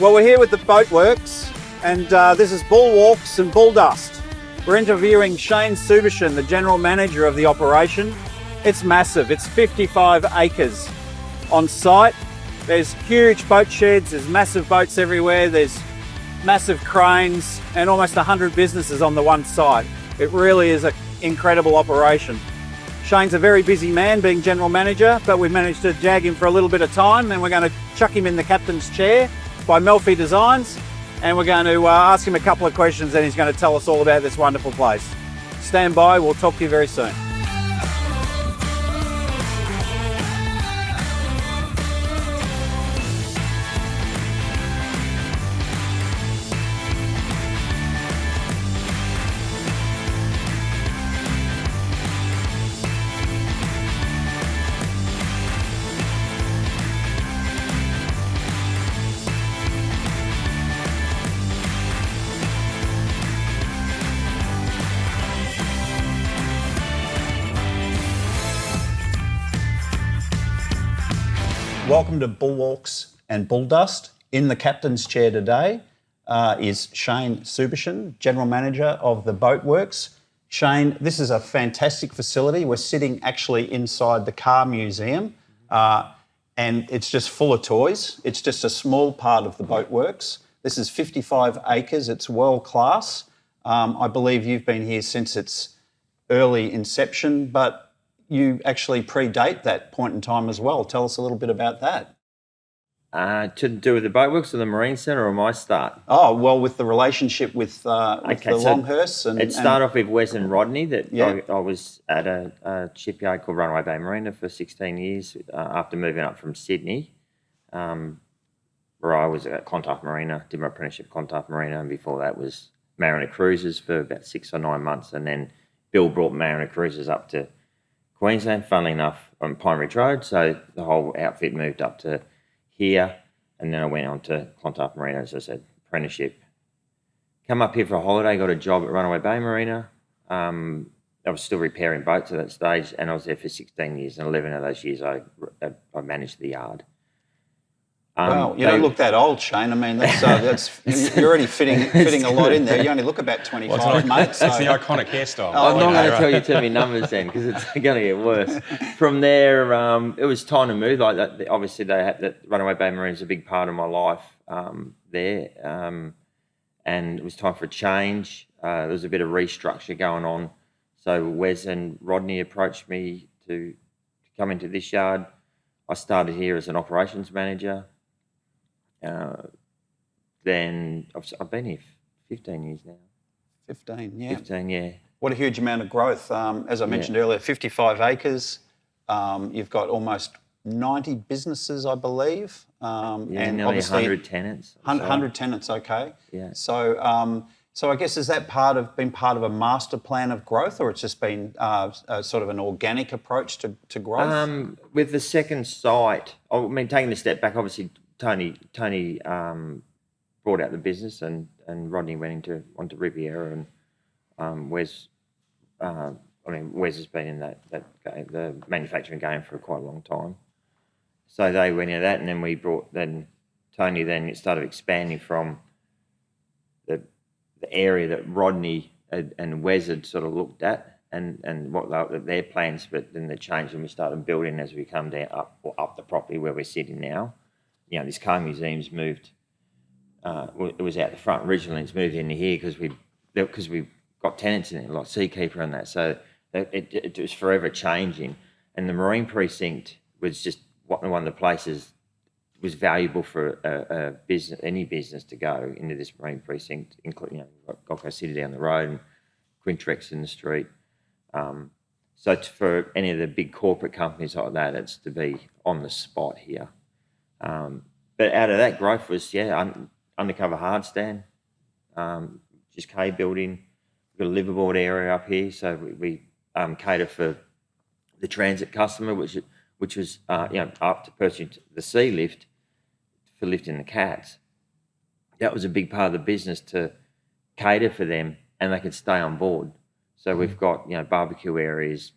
Well, we're here with the Boatworks, and this is Bulwarks and Bulldust. We're interviewing Shane Subichin, the general manager of the operation. It's massive. It's 55 acres on site. There's huge boat sheds, there's massive boats everywhere, there's massive cranes, and almost 100 businesses on the one site. It really is an incredible operation. Shane's a very busy man being general manager, but we've managed to jag him for a little bit of time, and we're going to chuck him in the captain's chair by Melfi Designs, and we're going to ask him a couple of questions, and he's going to tell us all about this wonderful place. Stand by, we'll talk to you very soon. Welcome to Bulwarks and Bulldust. In the captain's chair today is Shane Subichin, General Manager of the Boatworks. Shane, this is a fantastic facility. We're sitting actually inside the car museum and it's just full of toys. It's just a small part of the Boatworks. This is 55 acres. It's world class. I believe you've been here since its early inception, but you actually predate that point in time as well. Tell us a little bit about that. To do with the Boatworks or the Marine Centre or my start? Oh, well, with the relationship with the Longhursts. It started off with Wes and Rodney. Yeah. I was at a shipyard called Runaway Bay Marina for 16 years after moving up from Sydney, where I was at Clontarf Marina, did my apprenticeship at Clontarf Marina, and before that was Mariner Cruises for about 6 or 9 months, and then Bill brought Mariner Cruises up to Queensland, funnily enough, on Pine Ridge Road. So the whole outfit moved up to here, and then I went on to Clontarf Marina, as I said, apprenticeship. Come up here for a holiday, got a job at Runaway Bay Marina. I was still repairing boats at that stage, and I was there for 16 years, and 11 of those years I managed the yard. Wow, you don't look that old, Shane. I mean, that's you're already fitting a lot in there. You only look about 25, mate. So. That's the iconic hairstyle. I'm not going to tell you too many numbers then, because it's going to get worse. From there, it was time to move. Like that, obviously, that Runaway Bay Marine is a big part of my life there, and it was time for a change. There was a bit of restructure going on, so Wes and Rodney approached me to come into this yard. I started here as an operations manager. Then I've been here 15 years now. 15, yeah. 15, yeah. What a huge amount of growth. As I mentioned earlier, 55 acres. You've got almost 90 businesses, I believe. And nearly obviously 100 tenants. 100 tenants, okay. Yeah. So I guess, has that been part of a master plan of growth, or it's just been sort of an organic approach to growth? With the second site, I mean, taking a step back, obviously Tony brought out the business, and Rodney went onto Riviera, and Wes has been in that game, the manufacturing game, for quite a long time. So they went into that, and then Tony started expanding from the area that Rodney and Wes had sort of looked at, and what their plans, but then they changed, and we started building as we come down up the property where we're sitting now. You know, this car museum's moved. It was out the front originally. It's moved into here because we've got tenants in it, like Seakeeper and that. So it was forever changing. And the Marine Precinct was just one of the places was valuable for a business, any business, to go into this Marine Precinct, including, Gold Coast City down the road and Quintrex in the street. So for any of the big corporate companies like that, it's to be on the spot here. But out of that growth was, undercover hard stand, just K building. We've got a liveaboard area up here, so we cater for the transit customer, which was up to purchasing the sea lift for lifting the cats. That was a big part of the business, to cater for them, and they could stay on board. So we've got barbecue areas,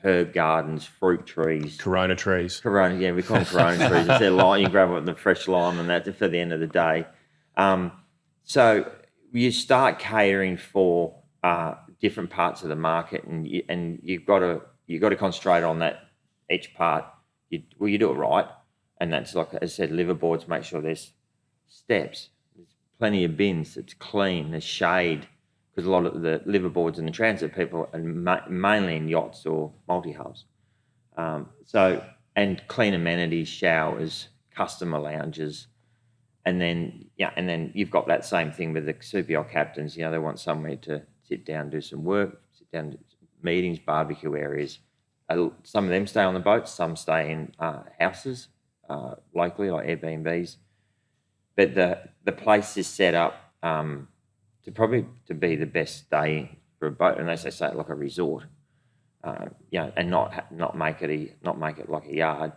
herb gardens, fruit trees. Corona trees. Corona, yeah, we call them Corona trees. It's their lime. You grab it with the fresh lime, and that's for the end of the day. So you start catering for different parts of the market, and you've got to concentrate on that each part. You do it right, and that's like I said, liverboards. Make sure there's steps, there's plenty of bins. It's clean. There's shade, because a lot of the liverboards and the transit people are mainly in yachts or multi-hulls. And clean amenities, showers, customer lounges, and then you've got that same thing with the super yacht captains. They want somewhere to sit down, do some work, sit down, meetings, barbecue areas. Some of them stay on the boats, some stay in houses locally, like Airbnbs. But the place is set up to be the day stay for a boat, unless they say it like a resort. And not make it like a yard.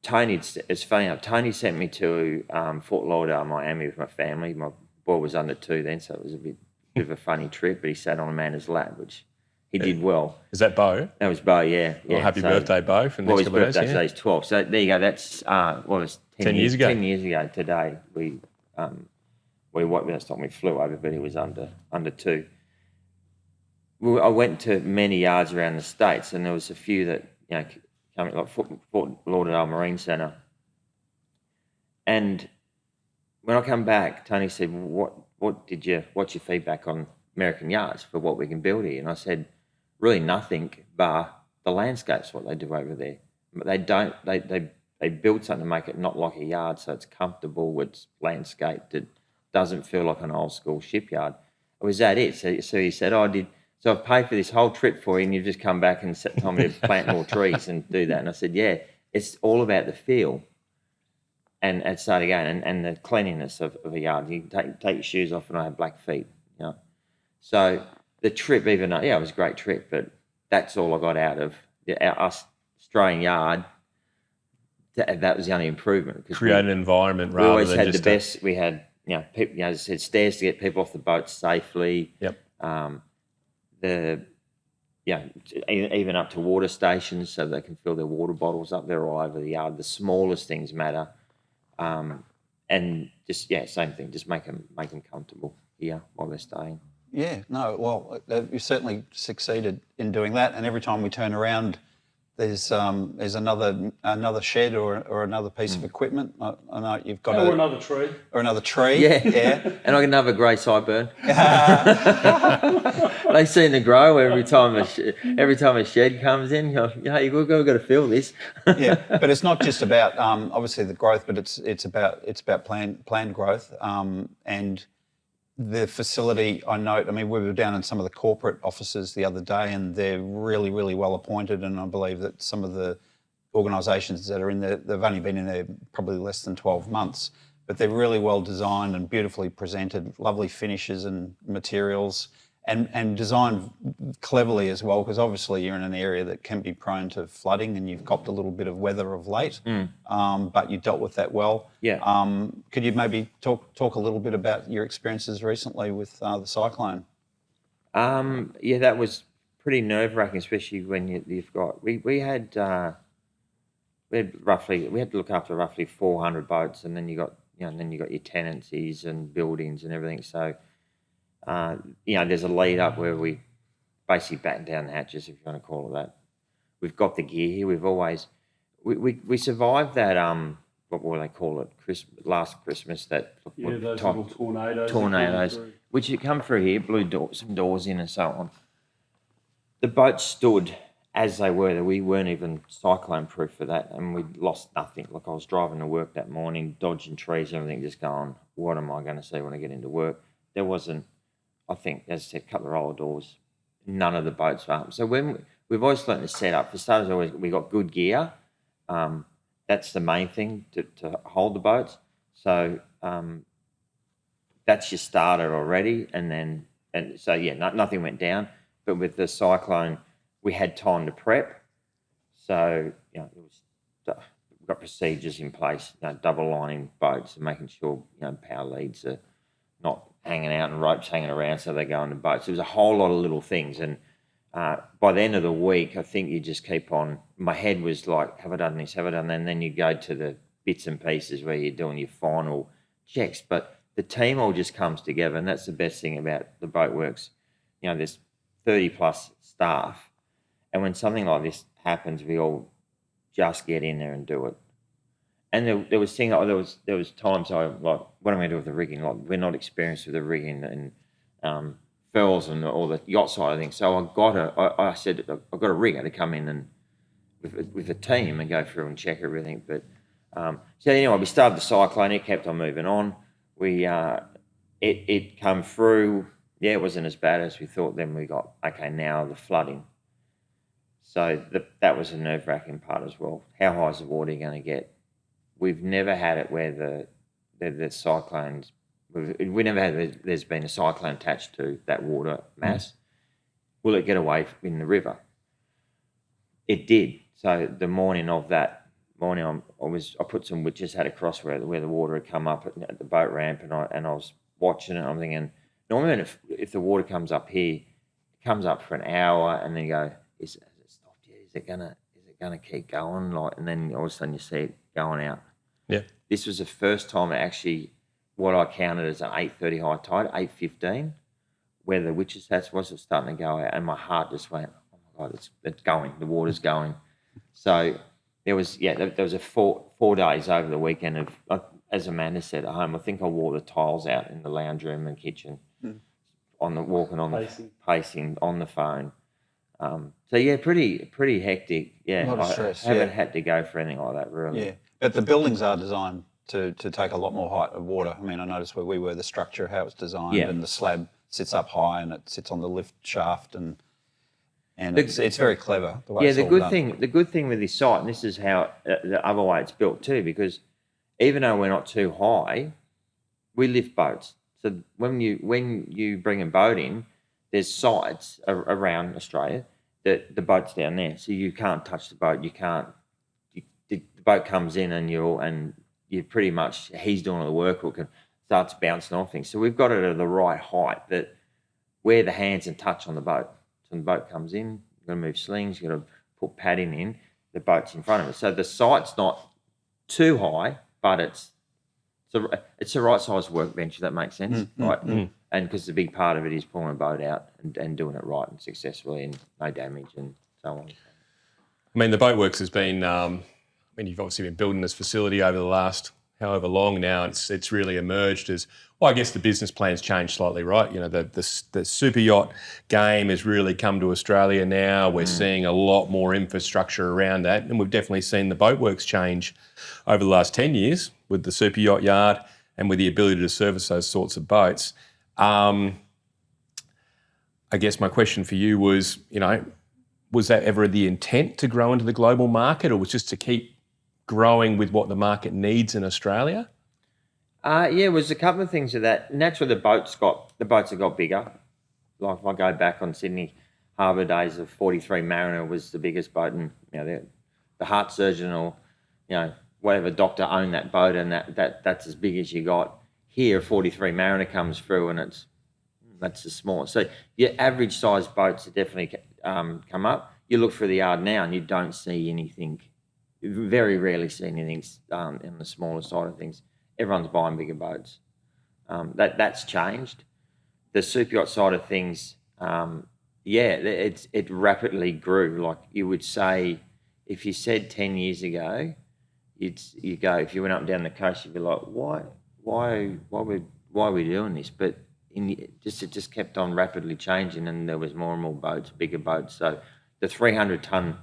It's funny. Tony sent me to Fort Lauderdale, Miami, with my family. My boy was under 2 then, so it was a bit of a funny trip. But he sat on Amanda's lap, which he did well. Is that Bo? That was Bo, yeah. Well, happy birthday, Bo! For the next his couple of days. Birthday today's 12. So there you go. That's it's 10 years ago. 10 years ago today. We flew over, but he was under 2. I went to many yards around the States, and there was a few that, coming like Fort Lauderdale Marine Centre. And when I come back, Tony said, what's your feedback on American yards for what we can build here? And I said, really nothing bar the landscape's what they do over there. But they build something to make it not like a yard, so it's comfortable, it's landscaped, it doesn't feel like an old school shipyard. Was that it? So he said, so I've paid for this whole trip for you, and you've just come back and told me to plant more trees and do that. And I said, yeah, it's all about the feel and start again, and the cleanliness of a yard. You can take your shoes off and I have black feet, So the trip, it was a great trip, but that's all I got out of us Australian yard. That was the only improvement. Create an environment rather than we always had just the best. We had, people, as I said, stairs to get people off the boat safely. Yep. Even up to water stations so they can fill their water bottles up. They're all over the yard. The smallest things matter, and just same thing. Just make them comfortable here while they're staying. Yeah, no, well, you certainly succeeded in doing that. And every time we turn around, there's another shed or another piece of equipment. I know you've got or another tree. Or another tree. Yeah. And I get another grey sideburn. They seem to grow every time a shed comes in. You've got to fill this. Yeah, but it's not just about obviously the growth, but it's about planned growth and the facility. I note. I mean, we were down in some of the corporate offices the other day, and they're really, really well appointed. And I believe that some of the organisations that are in there, they've only been in there probably less than 12 months, but they're really well designed and beautifully presented, lovely finishes and materials, and designed cleverly as well, because obviously you're in an area that can be prone to flooding, and you've copped a little bit of weather of late, but you dealt with that well. Yeah. Could you maybe talk a little bit about your experiences recently with the cyclone? That was pretty nerve-wracking, especially when you've got we had to look after roughly 400 boats, and then you got your tenancies and buildings and everything. So. There's a lead up where we basically batten down the hatches, if you want to call it that. We've got the gear here. We've always we survived that what will they call it? Last Christmas, that those little tornadoes, which you come through here, blew some doors in and so on. The boat stood as they were. We weren't even cyclone proof for that, and we lost nothing. Like I was driving to work that morning, dodging trees and everything, just going, what am I going to see when I get into work? There wasn't. I think, as I said, a couple of roller doors. None of the boats were up. So we've always learned to set up. For starters, we got good gear. That's the main thing to hold the boats. So that's your starter already. Nothing went down. But with the cyclone, we had time to prep. So we've got procedures in place. Double lining boats and making sure power leads are not hanging out and ropes hanging around so they go on the boats. There was a whole lot of little things, and by the end of the week, I think you just keep on. My head was like, have I done this? Have I done that? And then you go to the bits and pieces where you're doing your final checks. But the team all just comes together, and that's the best thing about the Boatworks. You know, there's 30 plus staff, and when something like this happens, we all just get in there and do it. And there was times I like, what am I going to do with the rigging? Like, we're not experienced with the rigging and furls and all the yacht side of things. So I said I've got a rigger to come in and with a team and go through and check everything. But so anyway, we started the cyclone. It kept on moving on. It come through. Yeah, it wasn't as bad as we thought. Then we got now the flooding. So that was a nerve-wracking part as well. How high is the water going to get? We've never had it where the cyclones. We never had. There's been a cyclone attached to that water mass. Will it get away in the river? It did. So the morning of that morning, I put some witches hat across where the water had come up at the boat ramp, and I was watching it. I'm thinking, normally if the water comes up here, it comes up for an hour, and then you go, has it stopped yet? Is it gonna keep going? And then all of a sudden you see it going out. Yeah. This was the first time it actually, what I counted as an 8:30 high tide, 8:15, where the witches hats was starting to go out, and my heart just went, oh my God, it's going, the water's going. So there was a 4 days over the weekend of, as Amanda said at home, I think I wore the tiles out in the lounge room and kitchen, pacing on the phone. So yeah, pretty hectic. Yeah, a lot of stress. I haven't had to go for anything like that really. Yeah, but the buildings are designed to take a lot more height of water. I mean, I noticed where we were, the structure, how it's designed, and the slab sits up high and it sits on the lift shaft, and it's very clever the way it's all done. The good thing with this site, and this is how the other way it's built too, because even though we're not too high, we lift boats. So when you bring a boat in, there's sites around Australia that the boat's down there, so you can't touch the boat. You can't. The boat comes in and you pretty much, he's doing all the work, or starts bouncing off things. So we've got it at the right height that where the hands and touch on the boat. So when the boat comes in, you've got to move slings, you've got to put padding in, the boat's in front of it. So the site's not too high, but it's the right size workbench, if that makes sense, right? And because the big part of it is pulling a boat out and doing it right and successfully and no damage and so on. I mean, the Boatworks has been, you've obviously been building this facility over the last however long now. It's really emerged as, well, I guess the business plan's changed slightly, right? You know, the super yacht game has really come to Australia now. We're seeing a lot more infrastructure around that, and we've definitely seen the Boatworks change over the last 10 years with the super yacht yard and with the ability to service those sorts of boats. I guess my question for you was, was that ever the intent to grow into the global market, or was just to keep growing with what the market needs in Australia? It was a couple of things of that. Naturally, the boats have got bigger. Like if I go back on Sydney Harbour days of 43 Mariner was the biggest boat, and the heart surgeon or whatever doctor owned that boat, and that's as big as you got. Here, 43 Mariner comes through, and that's the smallest. So your average size boats have definitely come up. You look through the yard now, and you don't see anything. You very rarely see anything in the smaller side of things. Everyone's buying bigger boats. That's changed. The super yacht side of things, it rapidly grew. Like you would say, if you said 10 years ago, you go, if you went up and down the coast, you'd be like, why are we doing this? But it just kept on rapidly changing, and there was more and more boats, bigger boats. So the 300-ton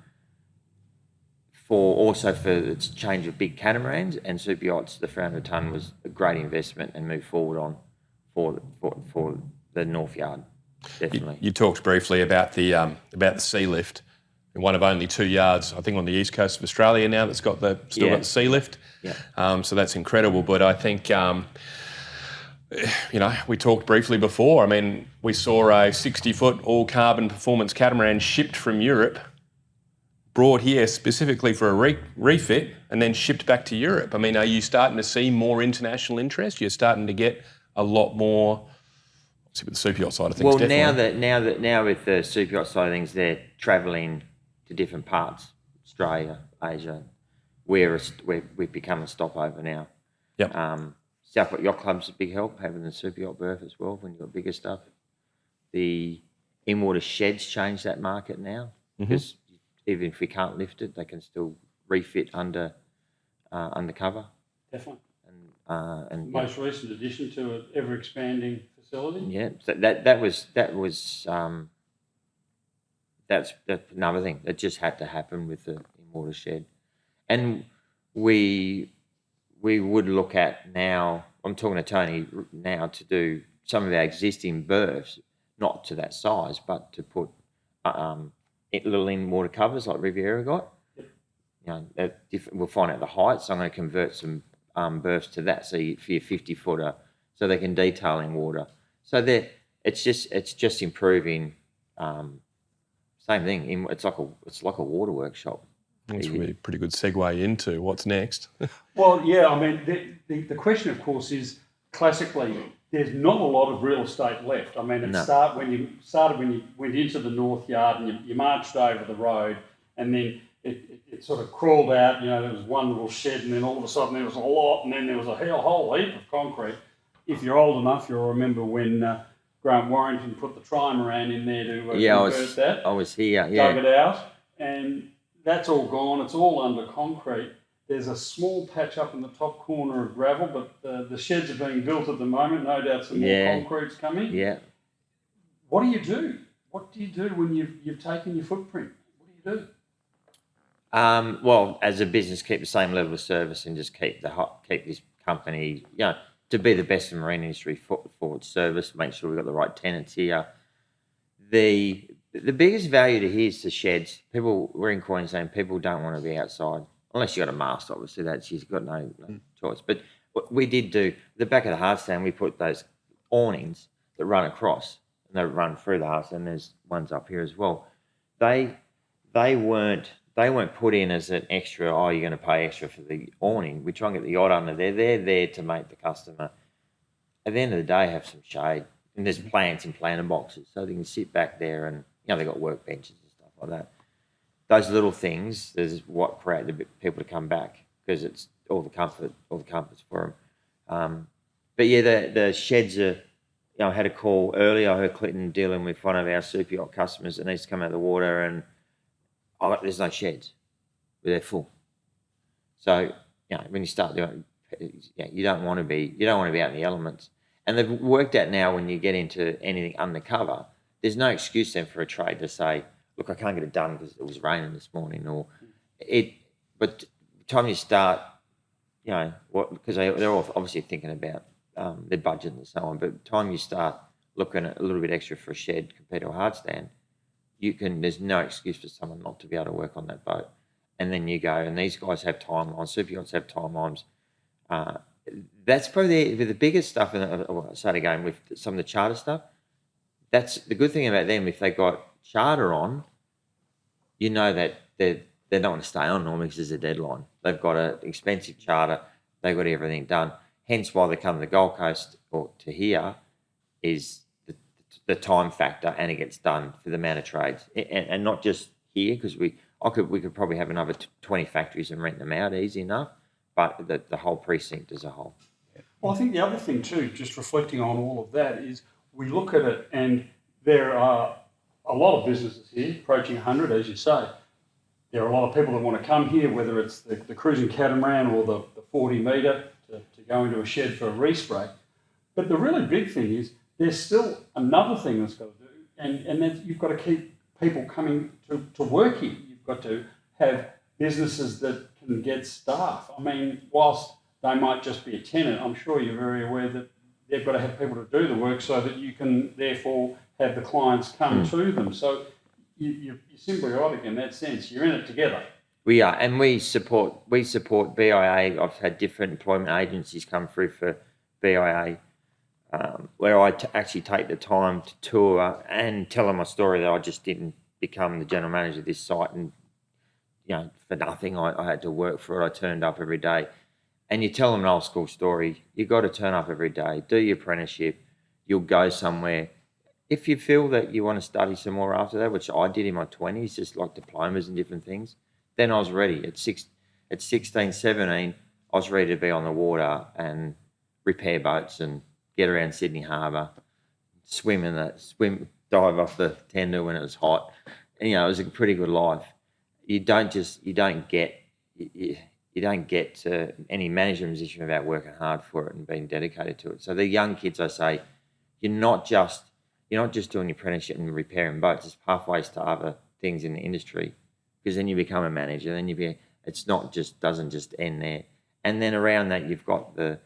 for its change of big catamarans and super yachts, the 300-ton was a great investment and moved forward on for the North Yard, definitely. You talked briefly about the sea lift, one of only 2 yards, I think, on the east coast of Australia now that's got got the sea lift. Yeah. So that's incredible. But I think, we talked briefly before. I mean, we saw a 60-foot all-carbon performance catamaran shipped from Europe, brought here specifically for a refit, and then shipped back to Europe. I mean, are you starting to see more international interest? You're starting to get a lot more See, with the super yacht side of things, Well, definitely. now with the super yacht side of things, they're travelling to different parts, Australia, Asia. We've become a stopover now. Yep. South Yacht Club's a big help, having the super yacht berth as well when you've got bigger stuff. The in-water sheds change that market now because even if we can't lift it, they can still refit under cover. Definitely. And Most recent addition to an ever-expanding facility. yeah, so that's another thing that just had to happen with the in-water shed, and we would look at now. I'm talking to Tony now to do some of our existing berths, not to that size, but to put little in-water covers like Riviera got. Yep. You know, we'll find out the height, so I'm going to convert some berths to that, so for your 50-footer, so they can detail in water. So it's just improving. Same thing. It's like a water workshop. That's really a pretty good segue into what's next. Well, yeah, I mean, the question, of course, is classically, there's not a lot of real estate left. I mean, when you went into the North Yard and you marched over the road, and then it sort of crawled out, you know, there was one little shed, and then all of a sudden there was a lot, and then there was a whole heap of concrete. If you're old enough, you'll remember when Grant Warrington put the trimaran in there to convert that. I was here, yeah. Dug it out, and that's all gone. It's all under concrete. There's a small patch up in the top corner of gravel, but the sheds are being built at the moment. No doubt some more concrete's coming. Yeah. What do you do? What do you do when you've taken your footprint? What do you do? Well, as a business, keep the same level of service and just keep this company, you know, to be the best in the marine industry for its service. Make sure we've got the right tenants here. The biggest value to here is the sheds. We're in Queensland. People don't want to be outside unless you got a mast. Obviously, you've got no choice. But what we did do, the back of the hard stand, we put those awnings that run across and they run through the hard stand. There's ones up here as well. They weren't put in as an extra. Oh, you're going to pay extra for the awning. We try and get the yacht under there. They're there to make the customer, at the end of the day, have some shade. And there's plants in planter boxes, so they can sit back there and, you know, they've got workbenches and stuff like that. Those little things is what create the people to come back because it's all the comforts for them. But yeah, the sheds are, you know, I had a call earlier. I heard Clinton dealing with one of our super yacht customers that needs to come out of the water and there's no sheds, but they're full. So, you know, when you start doing, you don't want to be out in the elements. And they've worked out now when you get into anything undercover, there's no excuse then for a trade to say, look, I can't get it done because it was raining this morning, but the time you start, you know, because they're all obviously thinking about their budget and so on, but the time you start looking at a little bit extra for a shed compared to a hard stand, there's no excuse for someone not to be able to work on that boat. And then you go, and these guys have timelines, super yachts have timelines. That's probably the biggest stuff. I start again with some of the charter stuff. That's the good thing about them. If they got charter on, you know that they're not going to stay on normally because there's a deadline. They've got an expensive charter. They've got everything done. Hence why they come to the Gold Coast or to here is the time factor, and it gets done for the amount of trades, and not just here because we could probably have another 20 factories and rent them out easy enough, but the whole precinct as a whole. Well, I think the other thing too, just reflecting on all of that, is we look at it and there are a lot of businesses here, approaching 100, as you say. There are a lot of people that want to come here, whether it's the cruising catamaran or the 40 metre to go into a shed for a respray. But the really big thing is there's still another thing that's got to do, and that's you've got to keep people coming to work here. You've got to have businesses that can get staff. I mean, whilst they might just be a tenant, I'm sure you're very aware that they've got to have people to do the work so that you can therefore have the clients come to them. So you're symbiotic in that sense. You're in it together. We are, and we support BIA. I've had different employment agencies come through for BIA, where I actually take the time to tour and tell them my story that I just didn't become the general manager of this site, and you know, for nothing. I had to work for it. I turned up every day, and you tell them an old school story. You got to turn up every day, do your apprenticeship, you'll go somewhere. If you feel that you want to study some more after that, which I did in my 20s, just like diplomas and different things, then I was ready. At 16, 17, I was ready to be on the water and repair boats and get around Sydney Harbour, dive off the tender when it was hot. And, it was a pretty good life. You don't get to any management position without working hard for it and being dedicated to it. So the young kids, I say, you're not just doing your apprenticeship and repairing boats. It's pathways to other things in the industry, because then you become a manager. Then doesn't just end there. And then around that, you've got the,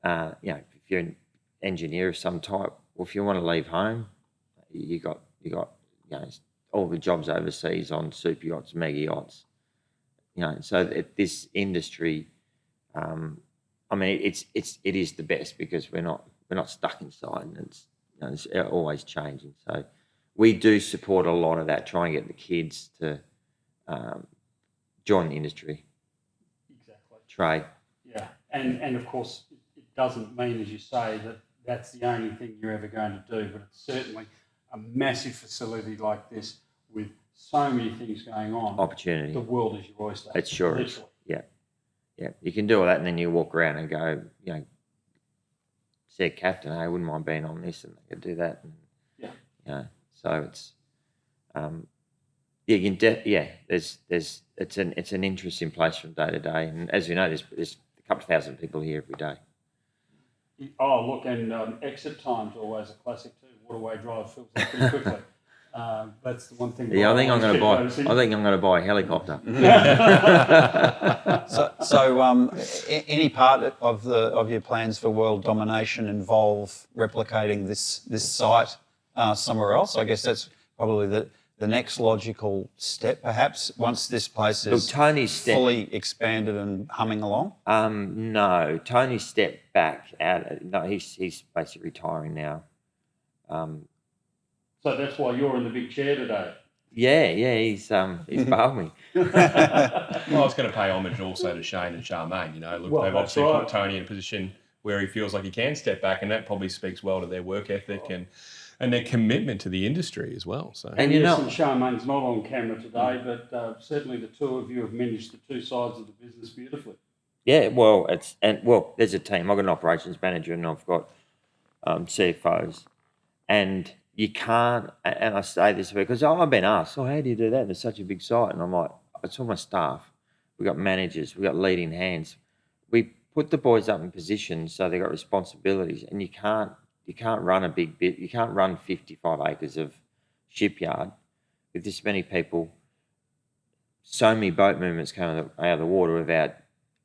if you're an engineer of some type, well, if you want to leave home, you got all the jobs overseas on super yachts, mega yachts. So this industry, it is the best, because we're not stuck inside, and it's always changing. So we do support a lot of that, try and get the kids to join the industry. Exactly. Trade. Yeah, and of course it doesn't mean, as you say, that that's the only thing you're ever going to do, but it's certainly a massive facility like this with so many things going on. Opportunity. The world is your oyster. It sure is. Yeah. You can do all that, and then you walk around and go, see a captain, hey, I wouldn't mind being on this, and they could do that. And, so it's, it's an interesting place from day to day, and as you know, there's a couple of thousand people here every day. Oh, look, and exit time's always a classic too. Waterway Drive fills up pretty quickly. That's the one thing. Yeah, I think I'm going to buy a helicopter. So, any part of your plans for world domination involve replicating this site somewhere else? I guess that's probably the next logical step, perhaps, once this place is fully expanded and humming along. No, Tony stepped back out. No, he's basically retiring now. So that's why you're in the big chair today. Yeah, he's bailed me. Well, I was going to pay homage also to Shane and Charmaine. They've obviously put Tony in a position where he feels like he can step back, and that probably speaks well to their work ethic and their commitment to the industry as well. So, and Charmaine's not on camera today, but certainly the two of you have managed the two sides of the business beautifully. Yeah, there's a team. I've got an operations manager, and I've got CFOs, and you can't. And I say this because I've been asked, "Oh, how do you do that? And it's such a big site." And I'm like, "It's all my staff. We've got managers. We've got leading hands. We put the boys up in positions so they've got responsibilities, and you can't run a big bit. You can't run 55 acres of shipyard with this many people, so many boat movements coming out of the water without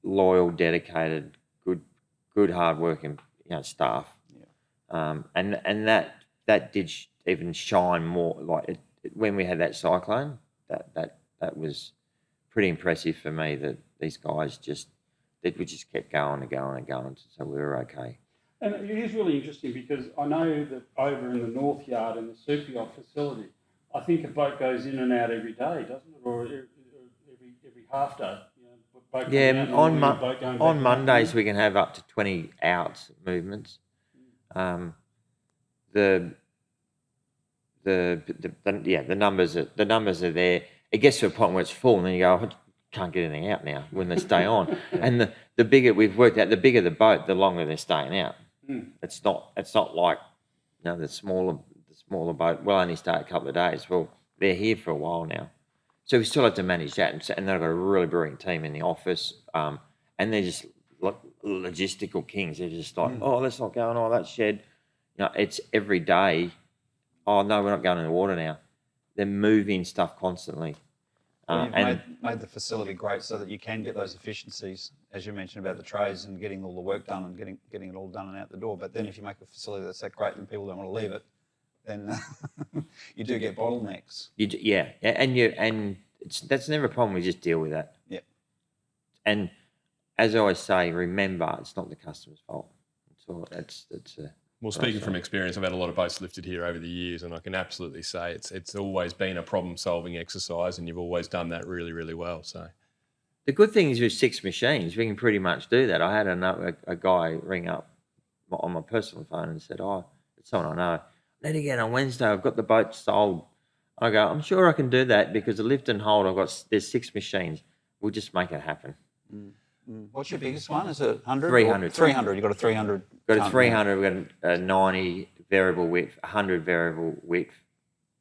loyal, dedicated, good, hard-working staff. Yeah. And that did even shine more. Like when we had that cyclone, that was pretty impressive for me. That these guys we just kept going and going and going, so we were okay. And it is really interesting because I know that over in the North Yard in the super yacht facility, I think a boat goes in and out every day, doesn't it, or every half day. On Mondays we can have up to 20 outs movements. The numbers are there. It gets to a point where it's full, and then you go, I can't get anything out now when they stay on. And the bigger we've worked out, the bigger the boat, the longer they're staying out. It's not like the smaller boat will only stay a couple of days. Well, they're here for a while now, so we still have to manage that. And they've got a really brilliant team in the office, and they're just like logistical kings. They're just like, oh, let's not go on all that shed. It's every day. Oh no, we're not going in the water now. They're moving stuff constantly. Well, you've made the facility great so that you can get those efficiencies, as you mentioned about the trays and getting all the work done and getting it all done and out the door. But then if you make a facility that's that great and people don't want to leave it, then you do get bottlenecks. That's never a problem. We just deal with that. Yeah. And as I always say, remember, it's not the customer's fault. Well, speaking from experience, I've had a lot of boats lifted here over the years, and I can absolutely say it's always been a problem-solving exercise, and you've always done that really, really well. So, the good thing is with 6 machines, we can pretty much do that. I had a guy ring up on my personal phone and said, "Oh, someone I know, I need to get on Wednesday. I've got the boat sold. I go, I'm sure I can do that because the lift and hold, there's 6 machines. We'll just make it happen. What's your biggest one? Is it 100? 300. 300. You've got a 300. Got a 300. We've got a 90 variable width, 100 variable width,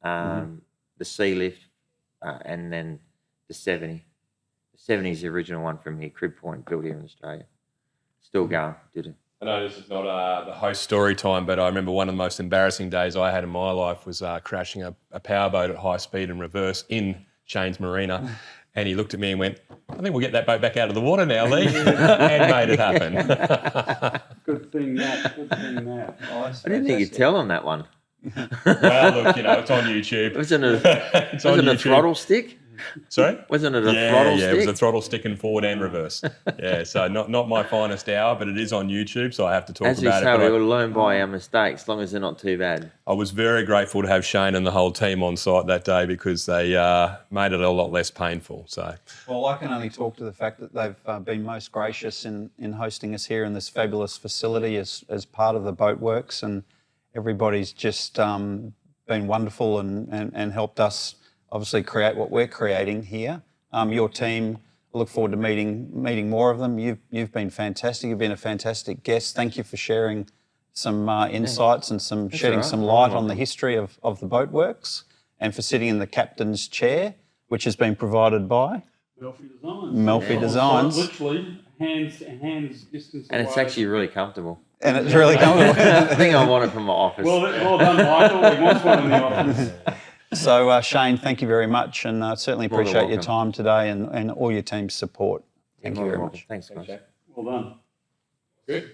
the sea lift, and then the 70. The 70 is the original one from here, Crib Point, built here in Australia. Still going, did it. I know this is not the host story time, but I remember one of the most embarrassing days I had in my life was crashing a powerboat at high speed in reverse in Shane's marina. And he looked at me and went, I think we'll get that boat back out of the water now, Lee, and made it happen. Good thing that. Good thing that. Oh, I didn't think you'd tell on that one. Well, look, it's on YouTube. Wasn't it It's on a YouTube. throttle stick? Sorry? Wasn't it a throttle stick? Yeah, it was a throttle stick in forward and reverse. Yeah, so not my finest hour, but it is on YouTube, so I have to talk As we about say, it. we But will learn by our mistakes, as long as they're not too bad. I was very grateful to have Shane and the whole team on site that day because they made it a lot less painful. So, Well, I can only talk to the fact that they've been most gracious in hosting us here in this fabulous facility as part of the Boatworks, and everybody's just been wonderful and helped us obviously create what we're creating here. Your team, I look forward to meeting more of them. You've been fantastic. You've been a fantastic guest. Thank you for sharing some insights and shedding some light on the history of the Boatworks, and for sitting in the captain's chair, which has been provided by Melfi Designs. Melfi Designs. Literally hands distance And it's away. actually really comfortable. And it's really comfortable. I think I want it from my office. Well done, Michael. He wants one in the office. So, Shane, thank you very much, and certainly More than appreciate your welcome. time today and all your team's support. Thank you very much. Thanks, guys. Well done. good.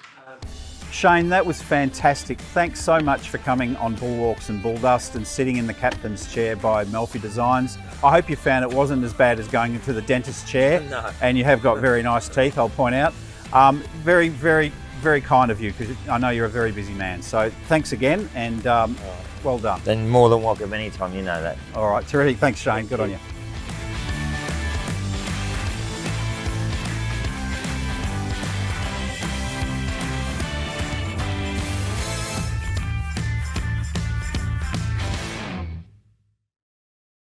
Shane, that was fantastic. Thanks so much for coming on Bulwarks and Bulldust and sitting in the captain's chair by Melfi Designs. I hope you found it wasn't as bad as going into the dentist's chair. No. And you have got very nice teeth, I'll point out. Very, very, very kind of you, because I know you're a very busy man. So thanks again, and well done. Then more than welcome anytime, you know that. All right, terrific. Thanks, Shane. Good on you.